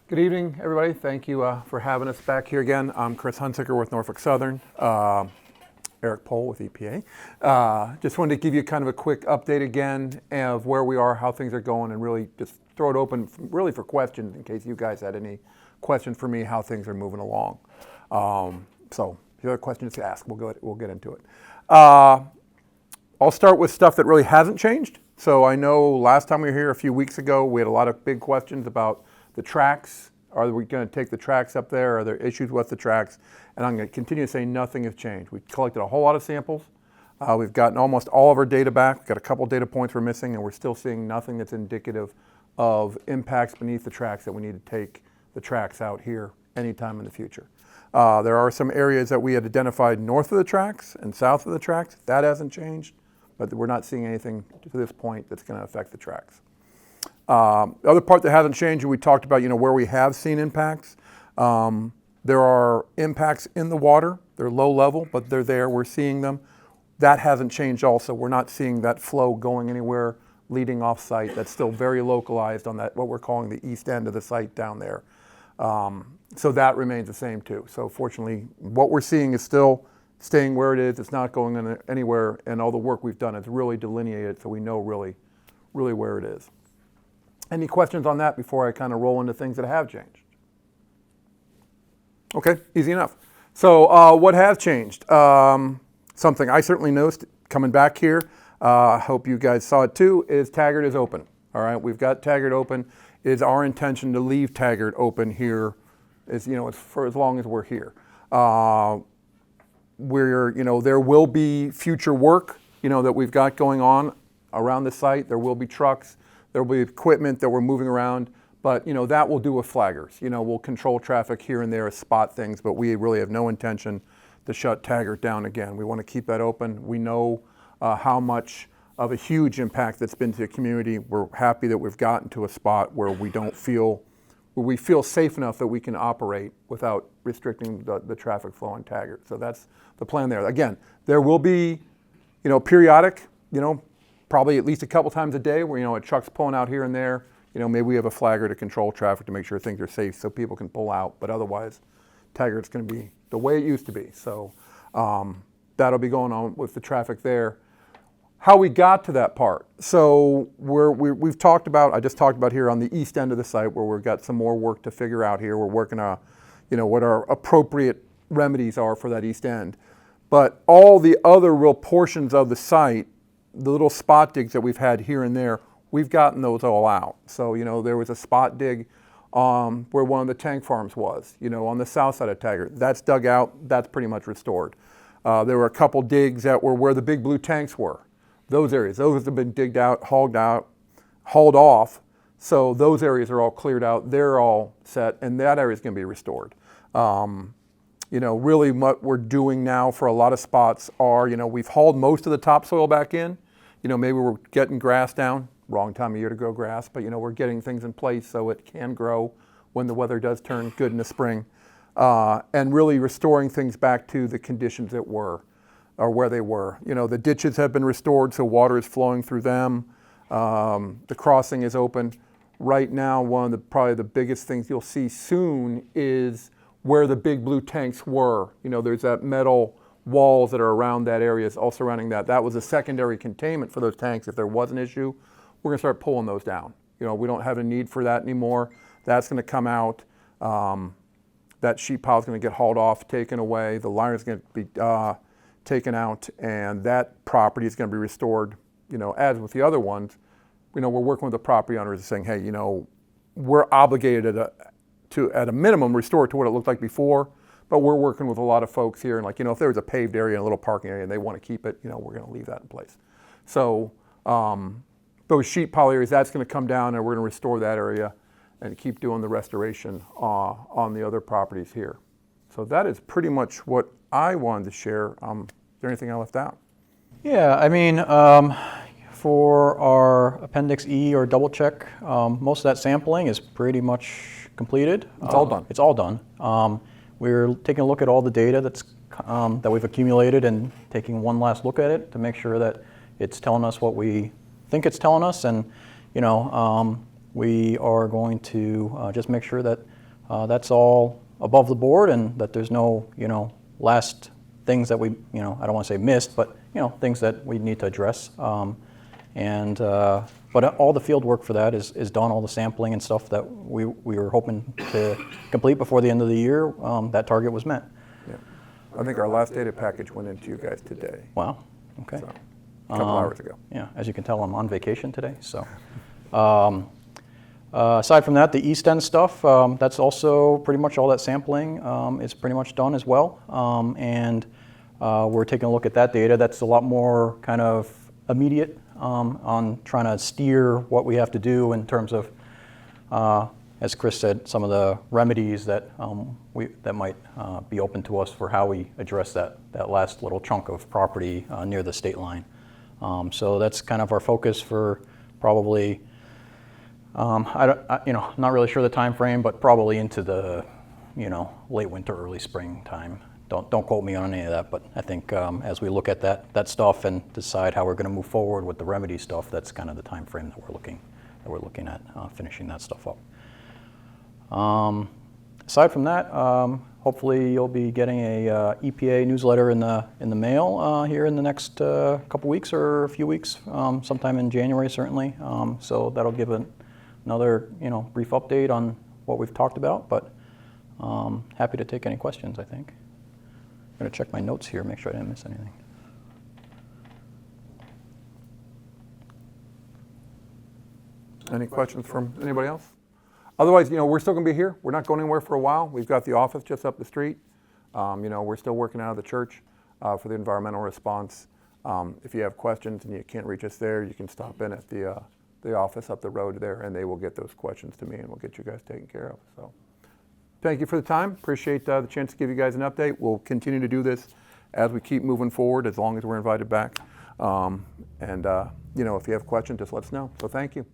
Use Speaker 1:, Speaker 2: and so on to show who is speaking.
Speaker 1: Good evening, everybody. Thank you for having us back here again. I'm Chris Hunsicker with Norfolk Southern, Eric Pohl with EPA. Just wanted to give you kind of a quick update again of where we are, how things are going, and really just throw it open really for questions in case you guys had any questions for me, how things are moving along. So if you have questions to ask, we'll get into it. I'll start with stuff that really hasn't changed. So I know last time we were here a few weeks ago, we had a lot of big questions about the tracks. Are we going to take the tracks up there? Are there issues with the tracks? And I'm going to continue to say nothing has changed. We collected a whole lot of samples. We've gotten almost all of our data back. We've got a couple data points we're missing, and we're still seeing nothing that's indicative of impacts beneath the tracks that we need to take the tracks out here anytime in the future. There are some areas that we had identified north of the tracks and south of the tracks. That hasn't changed, but we're not seeing anything to this point that's going to affect the tracks. The other part that hasn't changed, and we talked about, where we have seen impacts. There are impacts in the water. They're low level, but they're there. We're seeing them. That hasn't changed also. We're not seeing that flow going anywhere leading off site. That's still very localized on that, what we're calling the east end of the site down there. So that remains the same too. So fortunately, what we're seeing is still staying where it is. It's not going anywhere, and all the work we've done is really delineated so we know really where it is. Any questions on that before I kind of roll into things that have changed? Okay, easy enough. So what has changed? Something I certainly noticed coming back here, I hope you guys saw it too, is Taggart is open. All right, we've got Taggart open. It is our intention to leave Taggart open here it's for as long as we're here. There will be future work, that we've got going on around the site. There will be trucks. There will be equipment that we're moving around, but that will do with flaggers. We'll control traffic here and there, spot things, but we really have no intention to shut Taggart down again. We want to keep that open. We know how much of a huge impact that's been to the community. We're happy that we've gotten to a spot where we feel safe enough that we can operate without restricting the traffic flow on Taggart. So that's the plan there. Again, there will be, periodic, probably at least a couple times a day where, a truck's pulling out here and there. Maybe we have a flagger to control traffic to make sure things are safe so people can pull out. But otherwise, Taggart's going to be the way it used to be. So that'll be going on with the traffic there. How we got to that part. So we've talked about, I just talked about here on the east end of the site where we've got some more work to figure out here. We're working on, what our appropriate remedies are for that east end. But all the other real portions of the site, the little spot digs that we've had here and there, we've gotten those all out. So, there was a spot dig where one of the tank farms was, on the south side of Taggart. That's dug out, that's pretty much restored. There were a couple digs that were where the big blue tanks were. Those areas, those have been digged out, hauled off. So those areas are all cleared out, they're all set, and that area is going to be restored. Really what we're doing now for a lot of spots are, we've hauled most of the topsoil back in. Maybe we're getting grass down, wrong time of year to grow grass, but we're getting things in place so it can grow when the weather does turn good in the spring. And really restoring things back to the conditions that were, or where they were. The ditches have been restored so water is flowing through them. The crossing is open. Right now, one of probably the biggest things you'll see soon is where the big blue tanks were. There's that metal walls that are around that area, all surrounding that. That was a secondary containment for those tanks. If there was an issue, we're going to start pulling those down. We don't have a need for that anymore. That's going to come out. That sheet pile is going to get hauled off, taken away. The liner is going to be taken out, and that property is going to be restored. As with the other ones, we're working with the property owners and saying, hey, we're obligated to at a minimum restore it to what it looked like before. But we're working with a lot of folks here, and if there was a paved area and a little parking area and they want to keep it, we're going to leave that in place. So those sheet pile areas, that's going to come down, and we're going to restore that area and keep doing the restoration on the other properties here. So that is pretty much what I wanted to share. Is there anything I left out?
Speaker 2: Yeah, for our Appendix E or double check, most of that sampling is pretty much completed.
Speaker 1: It's all done.
Speaker 2: It's all done. We're taking a look at all the data that we've accumulated and taking one last look at it to make sure that it's telling us what we think it's telling us. And we are going to just make sure that that's all above the board and that there's no, last things that we, I don't want to say missed, but, things that we need to address. But all the field work for that is done, all the sampling and stuff that we were hoping to complete before the end of the year. That target was met.
Speaker 1: Yeah. I think our last data package went into you guys today.
Speaker 2: Wow, okay.
Speaker 1: So, a couple hours ago.
Speaker 2: Yeah, as you can tell, I'm on vacation today, so. Aside from that, the East End stuff, that's also pretty much all that sampling is pretty much done as well. We're taking a look at that data. That's a lot more kind of immediate on trying to steer what we have to do in terms of, as Chris said, some of the remedies that that might be open to us for how we address that last little chunk of property near the state line. So that's kind of our focus for probably, not really sure the time frame, but probably into the, late winter, early spring time. Don't quote me on any of that, but I think as we look at that stuff and decide how we're going to move forward with the remedy stuff, that's kind of the time frame that we're looking at finishing that stuff up. Aside from that, hopefully you'll be getting a EPA newsletter in the mail here in the next couple weeks or a few weeks, sometime in January certainly. So that'll give another brief update on what we've talked about, but happy to take any questions, I think. I'm going to check my notes here, make sure I didn't miss anything.
Speaker 1: Any questions from anybody else? Otherwise, we're still going to be here. We're not going anywhere for a while. We've got the office just up the street. We're still working out of the church for the environmental response. If you have questions and you can't reach us there, you can stop in at the office up the road there, and they will get those questions to me, and we'll get you guys taken care of. So, thank you for the time. Appreciate the chance to give you guys an update. We'll continue to do this as we keep moving forward, as long as we're invited back. If you have questions, just let us know. So, thank you.